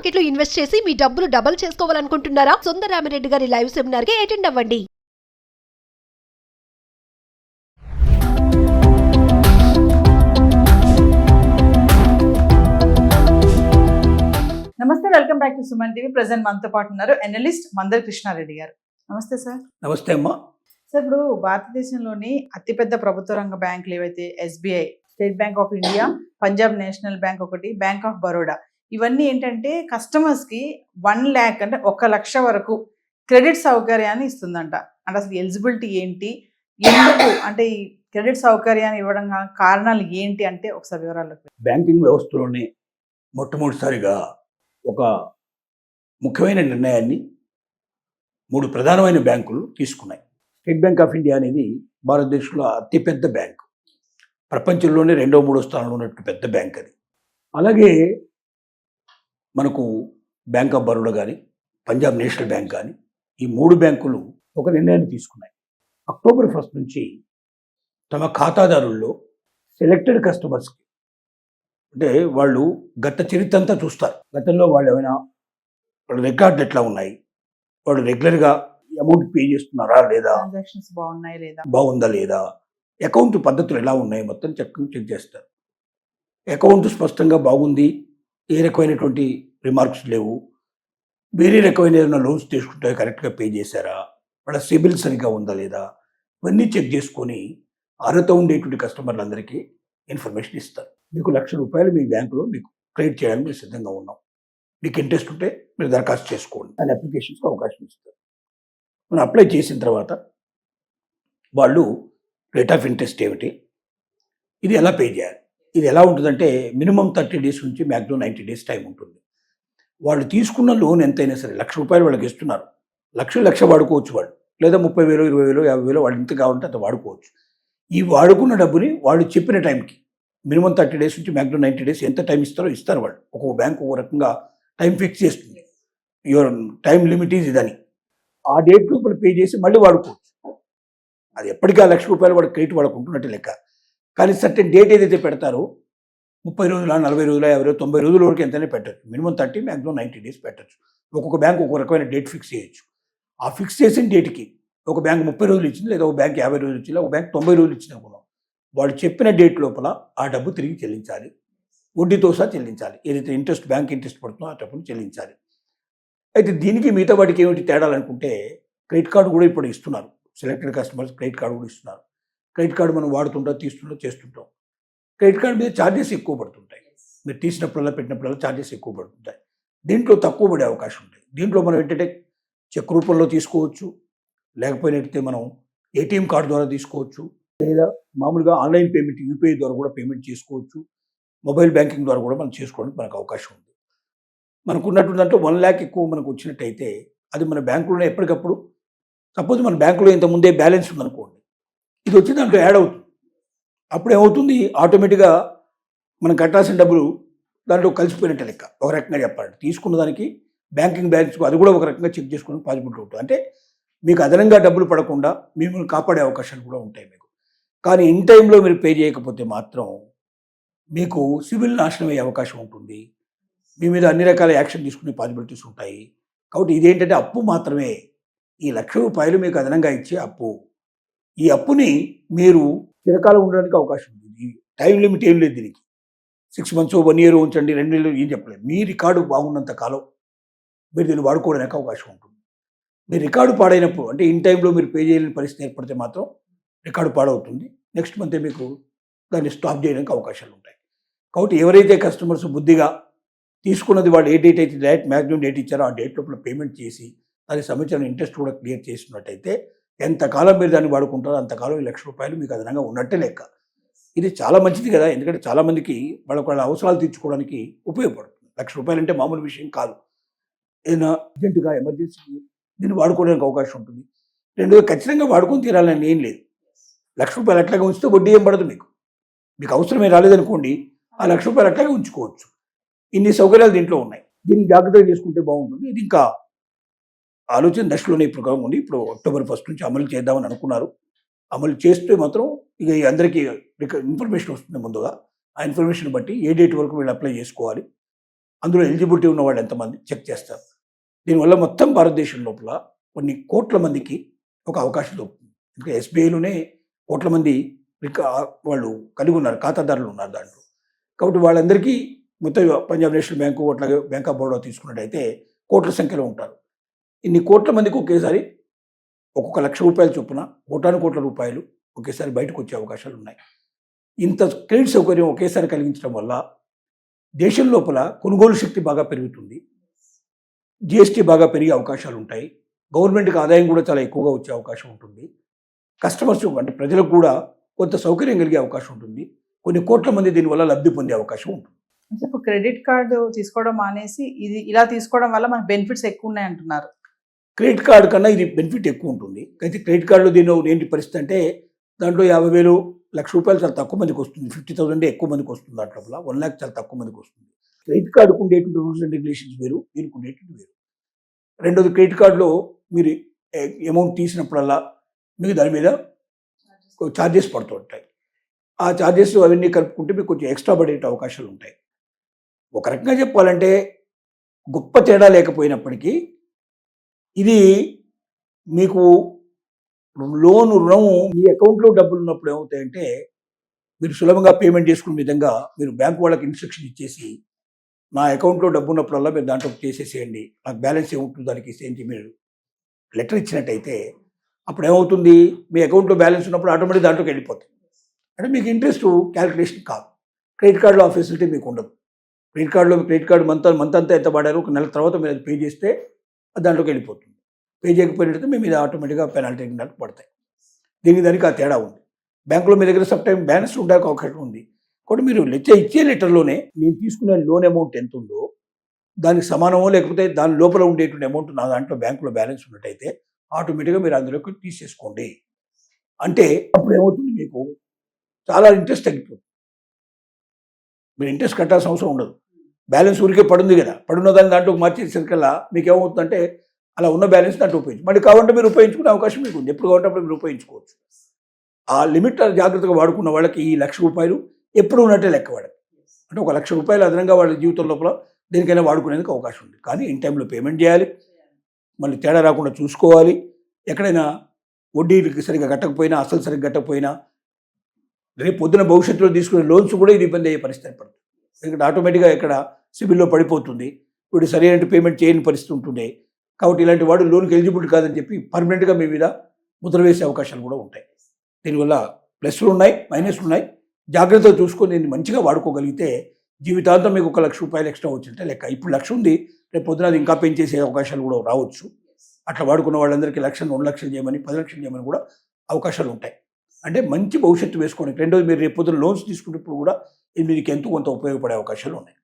Market లో invest చేసి మీ డబ్బులు డబుల్ చేసుకోవాలనుకుంటున్నారా? సుందరరామిరెడ్డి గారి లైవ్ సెమినార్ కి అటెండ్ అవ్వండి. నమస్తే, welcome back to Suman TV. Present మనతో పాటు ఉన్నారు ఎనలిస్ట్ మందరి కృష్ణారెడ్డి గారు. నమస్తే సార్. నమస్తే అమ్మా. సార్, ఇప్పుడు భారతదేశంలోని అతిపెద్ద ప్రభుత్వ రంగ బ్యాంకులు ఏవైతే SBI, state bank of India, Punjab national bank ఒకటి, బ్యాంక్ ఆఫ్ బరోడా, ఇవన్నీ ఏంటంటే కస్టమర్స్ కి 1 lakh అంటే 1,00,000 వరకు క్రెడిట్ సౌకర్యాన్ని ఇస్తుందంట. అంటే అసలు ఎలిజిబిలిటీ ఏంటి, ఎందుకు అంటే ఈ క్రెడిట్ సౌకర్యాన్ని ఇవ్వడం కారణాలు ఏంటి అంటే ఒకసారి వివరాల్లోకి. బ్యాంకింగ్ వ్యవస్థలోనే మొట్టమొదటిసారిగా ఒక ముఖ్యమైన నిర్ణయాన్ని 3 ప్రధానమైన బ్యాంకులు తీసుకున్నాయి. స్టేట్ బ్యాంక్ ఆఫ్ ఇండియా అనేది భారతదేశంలో అతిపెద్ద బ్యాంకు, ప్రపంచంలోనే 2వ 3వ స్థానంలో ఉన్నట్టు పెద్ద బ్యాంక్ అది. అలాగే మనకు బ్యాంక్ ఆఫ్ బరోడా కానీ, పంజాబ్ నేషనల్ బ్యాంక్ కానీ, ఈ 3 బ్యాంకులు ఒక నిర్ణయాన్ని తీసుకున్నాయి. అక్టోబర్ 1 నుంచి తమ ఖాతాదారుల్లో సెలెక్టెడ్ కస్టమర్స్కి, అంటే వాళ్ళు గత చరిత్ర అంతా చూస్తారు. గతంలో వాళ్ళు ఏమైనా వాళ్ళ రికార్డులు ఎట్లా ఉన్నాయి, వాళ్ళు రెగ్యులర్గా అమౌంట్ పే చేస్తున్నారా లేదా, ట్రాన్సాక్షన్స్ బాగున్నాయి లేదా, బాగుందా లేదా, అకౌంట్ పద్ధతులు ఎలా ఉన్నాయి మొత్తం చెక్ చేస్తారు. అకౌంట్ స్పష్టంగా బాగుంది, ఏ రకమైనటువంటి రిమార్క్స్ లేవు, వేరే రకమైన ఏదైనా లోన్స్ తీసుకుంటే కరెక్ట్గా పే చేశారా, వాళ్ళ సిబిల్ సరిగ్గా ఉందా లేదా, ఇవన్నీ చెక్ చేసుకొని అర్హత ఉండేటువంటి కస్టమర్లందరికీ ఇన్ఫర్మేషన్ ఇస్తారు. మీకు ₹1,00,000 మీ బ్యాంకులో మీకు క్రెడిట్ చేయడానికి మేము సిద్ధంగా ఉన్నాం, మీకు ఇంట్రెస్ట్ ఉంటే మీరు దరఖాస్తు చేసుకోండి అని అప్లికేషన్స్కి అవకాశం ఇస్తారు. మనం అప్లై చేసిన తర్వాత వాళ్ళు రేట్ ఆఫ్ ఇంట్రెస్ట్ ఏమిటి, ఇది ఎలా పే చేయాలి, ఇది ఎలా ఉంటుందంటే మినిమం 30 days నుంచి మ్యాక్సిమం 90 days టైం ఉంటుంది. వాళ్ళు తీసుకున్న లోన్ ఎంతైనా సరే ₹1,00,000 వాళ్ళకి ఇస్తున్నారు, లక్ష వాడుకోవచ్చు వాళ్ళు, లేదా 30,000, 20,000, 50,000 వాళ్ళు ఎంత కావాలంటే అంత వాడుకోవచ్చు. ఈ వాడుకున్న డబ్బుని వాళ్ళు చెప్పిన టైంకి మినిమం 30 days నుంచి మ్యాక్సిమం 90 days ఎంత టైం ఇస్తారు వాళ్ళు. ఒక్కొక్క బ్యాంకు ఒక రకంగా టైం ఫిక్స్ చేస్తుంది, యువర్ టైం లిమిట్ ఈజ్ ఇదని. ఆ డేట్ లోపల పే చేసి మళ్ళీ వాడుకోవచ్చు. అది ఎప్పటికీ ఆ ₹1,00,000 వాడు క్రెడిట్ వాళ్ళకు ఉంటున్నట్టు లెక్క. కానీ సర్టెన్ డేట్ ఏదైతే పెడతారో 30 రోజుల, 40 రోజుల, 50, 90 రోజుల వరకు ఎంతైనా పెట్టచ్చు. మినిమం 30, మ్యాక్సిమం 90 days పెట్టచ్చు. ఒక్కొక్క బ్యాంకు ఒక్కొక్క రకమైన డేట్ ఫిక్స్ చేయొచ్చు. ఆ ఫిక్స్ చేసిన డేట్కి ఒక బ్యాంక్ 30 రోజులు ఇచ్చింది, లేదా ఒక బ్యాంక్ 50 రోజులు ఇచ్చింది, ఒక బ్యాంక్ 90 రోజులు ఇచ్చింది అనుకున్నాం. వాళ్ళు చెప్పిన డేట్ లోపల ఆ డబ్బు తిరిగి చెల్లించాలి, వడ్డీతో సహా చెల్లించాలి. ఏదైతే ఇంట్రెస్ట్, బ్యాంక్ ఇంట్రెస్ట్ పడుతుందో ఆ డబ్బును చెల్లించాలి. అయితే దీనికి మిగతా వాటికి ఏమిటి తేడాలు అనుకుంటే, క్రెడిట్ కార్డు కూడా ఇప్పుడు ఇస్తున్నారు. సెలెక్టెడ్ కస్టమర్స్ క్రెడిట్ కార్డు కూడా ఇస్తున్నారు. క్రెడిట్ కార్డు మనం వాడుతుంటాం, తీస్తుంటాం, చేస్తుంటాం. క్రెడిట్ కార్డు మీద ఛార్జెస్ ఎక్కువ పడుతుంటాయి. మీరు తీసినప్పుడల్లా, పెట్టినప్పుడల్లా ఛార్జెస్ ఎక్కువ పడుతుంటాయి. దీంట్లో తక్కువ పడే అవకాశం ఉంటాయి. దీంట్లో మనం ఏంటంటే చెక్ రూపంలో తీసుకోవచ్చు, లేకపోయినట్టయితే మనం ఏటీఎం కార్డు ద్వారా తీసుకోవచ్చు, లేదా మామూలుగా ఆన్లైన్ పేమెంట్ యూపీఐ ద్వారా కూడా పేమెంట్ చేసుకోవచ్చు. మొబైల్ బ్యాంకింగ్ ద్వారా కూడా మనం చేసుకోవడానికి మనకు అవకాశం ఉంది. మనకు ఉన్నటువంటి దాంట్లో 1 lakh ఎక్కువ మనకు వచ్చినట్టయితే అది మన బ్యాంకులోనే ఎప్పటికప్పుడు, సపోజ్ మన బ్యాంకులో ఇంత ముందే బ్యాలెన్స్ ఉందనుకోండి, ఇది వచ్చి దాంట్లో యాడ్ అవుతుంది. అప్పుడు ఏమవుతుంది, ఆటోమేటిక్గా మనం కట్టాల్సిన డబ్బులు దాంట్లో కలిసిపోయినట్టు లెక్క. ఒక రకంగా చెప్పాలంటే తీసుకున్న దానికి బ్యాంకింగ్ బ్యాలెన్స్ అది కూడా ఒక రకంగా చెక్ చేసుకోవడానికి పాసిబిలిటీ ఉంటుంది. అంటే మీకు అదనంగా డబ్బులు పడకుండా మిమ్మల్ని కాపాడే అవకాశాలు కూడా ఉంటాయి మీకు. కానీ ఇన్ టైంలో మీరు పే చేయకపోతే మాత్రం మీకు సివిల్ నాశనం అయ్యే అవకాశం ఉంటుంది, మీ మీద అన్ని రకాల యాక్షన్ తీసుకునే పాసిబిలిటీస్ ఉంటాయి. కాబట్టి ఇదేంటంటే అప్పు మాత్రమే. ఈ ₹1,00,000 మీకు అదనంగా ఇచ్చే అప్పు. ఈ అప్పుని మీరు చిరకాలం ఉండడానికి అవకాశం ఉంది. టైం లిమిట్ ఏం లేదు దీనికి. 6 months, 1 year ఉంచండి, 2 నెలలు ఏం చెప్పలేదు. మీ రికార్డు బాగున్నంత కాలం మీరు దీన్ని వాడుకోవడానికి అవకాశం ఉంటుంది. మీ రికార్డు పాడైనప్పుడు, అంటే ఇన్ టైంలో మీరు పే చేయలేని పరిస్థితి ఏర్పడితే మాత్రం రికార్డు పాడవుతుంది. నెక్స్ట్ మంతే మీకు దాన్ని స్టాప్ చేయడానికి అవకాశాలు ఉంటాయి. కాబట్టి ఎవరైతే కస్టమర్స్ బుద్ధిగా తీసుకున్నది వాళ్ళు ఏ డేట్ అయితే డైరెక్ట్ మ్యాక్సిమం డేట్ ఇచ్చారో ఆ డేట్ లోపల పేమెంట్ చేసి దానికి సంబంధించిన ఇంట్రెస్ట్ కూడా క్లియర్ చేసినట్టయితే ఎంతకాలం మీరు దాన్ని వాడుకుంటారో అంతకాలం ఈ ₹1,00,000 మీకు అదనంగా ఉన్నట్టే లెక్క. ఇది చాలా మంచిది కదా, ఎందుకంటే చాలామందికి వాళ్ళ అవసరాలు తీర్చుకోవడానికి ఉపయోగపడుతుంది. ₹1,00,000 అంటే మామూలు విషయం కాదు. ఏదైనా అర్జెంటుగా ఎమర్జెన్సీకి దీన్ని వాడుకోవడానికి అవకాశం ఉంటుంది. రెండోది ఖచ్చితంగా వాడుకొని తీరాలని ఏం లేదు. ₹1,00,000 అట్లాగే ఉంచితే వడ్డీ ఏం పడదు మీకు. మీకు అవసరమే రాలేదనుకోండి, ఆ ₹1,00,000 అట్లాగే ఉంచుకోవచ్చు. ఇన్ని సౌకర్యాలు దీంట్లో ఉన్నాయి. దీన్ని జాగ్రత్తగా చేసుకుంటే బాగుంటుంది. ఇది ఇంకా ఆలోచన దశలోనే ఇప్పుడు ఉంది. ఇప్పుడు అక్టోబర్ 1 నుంచి అమలు చేద్దామని అనుకున్నారు. అమలు చేస్తే మాత్రం ఇక అందరికీ ఇన్ఫర్మేషన్ వస్తుంది ముందుగా. ఆ ఇన్ఫర్మేషన్ బట్టి ఏ డేట్ వరకు వీళ్ళు అప్లై చేసుకోవాలి, అందులో ఎలిజిబిలిటీ ఉన్న వాళ్ళు ఎంతమంది చెక్ చేస్తారు. దీనివల్ల మొత్తం భారతదేశం లోపల కొన్ని కోట్ల మందికి ఒక అవకాశం దొరుకుతుంది. ఇంకా ఎస్బీఐలోనే కోట్ల మంది వాళ్ళు కలిగి ఉన్నారు, ఖాతాదారులు ఉన్నారు దాంట్లో. కాబట్టి వాళ్ళందరికీ మొత్తం పంజాబ్ నేషనల్ బ్యాంకు అట్లాగే బ్యాంక్ ఆఫ్ బరోడా తీసుకున్నట్టయితే కోట్ల సంఖ్యలో ఉంటారు. ఇన్ని కోట్ల మందికి ఒకేసారి ఒక్కొక్క ₹1,00,000 చొప్పున కోట్ల రూపాయలు ఒకేసారి బయటకు వచ్చే అవకాశాలు ఉన్నాయి. ఇంత క్రెడిట్ సౌకర్యం ఒకేసారి కలిగించడం వల్ల దేశం లోపల కొనుగోలు శక్తి బాగా పెరుగుతుంది, జిఎస్టీ బాగా పెరిగే అవకాశాలు ఉంటాయి, గవర్నమెంట్కి ఆదాయం కూడా చాలా ఎక్కువగా వచ్చే అవకాశం ఉంటుంది, కస్టమర్స్ అంటే ప్రజలకు కూడా కొంత సౌకర్యం కలిగే అవకాశం ఉంటుంది, కొన్ని కోట్ల మంది దీనివల్ల లబ్ధి పొందే అవకాశం ఉంటుంది. అంటే ఇప్పుడు క్రెడిట్ కార్డు తీసుకోవడం మానేసి ఇది ఇలా తీసుకోవడం వల్ల మనకు బెనిఫిట్స్ ఎక్కువ ఉన్నాయి అంటున్నారు. క్రెడిట్ కార్డు కన్నా ఇది బెనిఫిట్ ఎక్కువ ఉంటుంది. అయితే క్రెడిట్ కార్డులో దీనిలో ఏంటి పరిస్థితి అంటే దాంట్లో 50,000 ₹1,00,000 చాలా తక్కువ మందికి వస్తుంది, 50,000 ఎక్కువ మందికి వస్తుంది, దాంట్లో 1,00,000 చాలా తక్కువ మందికి వస్తుంది. క్రెడిట్ కార్డుకు ఉండేటువంటి రూల్స్ అండ్ రెగ్యులేషన్స్ వేరు, దీనికి ఉండేటువంటి వేరు. రెండోది, క్రెడిట్ కార్డులో మీరు అమౌంట్ తీసినప్పుడల్లా మీకు దాని మీద ఛార్జెస్ పడుతూ ఉంటాయి. ఆ ఛార్జెస్ అవన్నీ కలుపుకుంటే మీకు కొంచెం ఎక్స్ట్రా పడే అవకాశాలు ఉంటాయి. ఒక రకంగా చెప్పాలంటే గొప్ప తేడా లేకపోయినప్పటికీ ఇది మీకు రుణం మీ అకౌంట్లో డబ్బులు ఉన్నప్పుడు ఏమవుతాయంటే మీరు సులభంగా పేమెంట్ చేసుకునే విధంగా మీరు బ్యాంకు వాళ్ళకి ఇన్స్ట్రక్షన్ ఇచ్చేసి నా అకౌంట్లో డబ్బు ఉన్నప్పుడల్లా మీరు దాంట్లో చేసేసేయండి, నాకు బ్యాలెన్స్ ఏముంటుంది దానికి ఇచ్చేయండి మీరు లెటర్ ఇచ్చినట్టయితే అప్పుడు ఏమవుతుంది, మీ అకౌంట్లో బ్యాలెన్స్ ఉన్నప్పుడు ఆటోమేటిక్ దాంట్లోకి వెళ్ళిపోతుంది. అంటే మీకు ఇంట్రెస్ట్ క్యాలిక్యులేషన్ కాదు. క్రెడిట్ కార్డులో ఆ ఫెసిలిటీ మీకు ఉండదు. క్రెడిట్ కార్డు మంత్ అంతా ఎంత పడారో ఒక నెల తర్వాత మీరు అది పే చేస్తే అది దాంట్లోకి వెళ్ళిపోతుంది. పే చేయకపోయినట్టు మీ మీద ఆటోమేటిక్గా పెనాల్టీ పడతాయి. దానికి ఆ తేడా ఉంది. బ్యాంకులో మీ దగ్గర సమ్ టైం బ్యాలెన్స్ ఉండడానికి అవకాశం ఉంది. కాబట్టి మీరు ఇచ్చే లెటర్లోనే నేను తీసుకునే లోన్ అమౌంట్ ఎంత ఉందో దానికి సమానమో లేకపోతే దాని లోపల ఉండేటువంటి అమౌంట్ నా దాంట్లో బ్యాంకులో బ్యాలెన్స్ ఉన్నట్టయితే ఆటోమేటిక్గా మీరు అందులోకి తీసేసుకోండి అంటే అప్పుడు ఏమవుతుంది, మీకు చాలా ఇంట్రెస్ట్ తగ్గిపోతుంది. మీరు ఇంట్రెస్ట్ కట్టాల్సిన అవసరం ఉండదు. బ్యాలెన్స్ ఊరికే పడుంది కదా, పడున్న దాన్ని దాంట్లో మార్చేసరికల్లా మీకు ఏమవుతుందంటే అలా ఉన్న బ్యాలెన్స్ దాంట్లో ఉపయోగించు, మళ్ళీ కావాలంటే మీరు ఉపయోగించుకునే అవకాశం మీకు ఉంది. ఎప్పుడు కావాలంటే అప్పుడు మీరు ఉపయోగించుకోవచ్చు. ఆ లిమిట్ జాగ్రత్తగా వాడుకున్న వాళ్ళకి ఈ ₹1,00,000 ఎప్పుడు ఉన్నట్టే లెక్క వాడదు. అంటే ఒక ₹1,00,000 అదనంగా వాళ్ళ జీవితం లోపల దేనికైనా వాడుకునేందుకు అవకాశం ఉంది. కానీ ఇన్ టైంలో పేమెంట్ చేయాలి, మళ్ళీ తేడా రాకుండా చూసుకోవాలి. ఎక్కడైనా వడ్డీకి సరిగ్గా కట్టకపోయినా, అసలు సరిగ్గా కట్టకపోయినా రేపు పొద్దున భవిష్యత్తులో తీసుకునే లోన్స్ కూడా ఇది ఇబ్బంది అయ్యే పరిస్థితి ఏర్పడుతుంది. ఎందుకంటే ఆటోమేటిక్గా ఇక్కడ సిబిల్లో పడిపోతుంది, వీడు సరైన పేమెంట్ చేయని పరిస్థితి ఉంటుంది. కాబట్టి ఇలాంటి వాడు లోన్కి ఎలిజిబుల్ కాదని చెప్పి పర్మనెంట్గా మీ మీద ముద్ర వేసే అవకాశాలు కూడా ఉంటాయి. దీనివల్ల ప్లస్లు ఉన్నాయి, మైనస్లు ఉన్నాయి. జాగ్రత్తగా చూసుకొని దీన్ని మంచిగా వాడుకోగలిగితే జీవితాంతం మీకు ₹1,00,000 ఎక్స్ట్రా వచ్చింటే లెక్క. ఇప్పుడు 1,00,000 ఉంది, రేపు పొద్దున అది ఇంకా పెంచేసే అవకాశాలు కూడా రావచ్చు. అట్లా వాడుకున్న వాళ్ళందరికీ 1,00,000, 2,00,000 చేయమని, 10,00,000 చేయమని కూడా అవకాశాలు ఉంటాయి. అంటే మంచి భవిష్యత్తు వేసుకోండి. రెండోది, మీరు రేపు పొద్దున లోన్స్ తీసుకున్నప్పుడు కూడా ఇది మీకు ఎంతో కొంత ఉపయోగపడే అవకాశాలు ఉన్నాయి.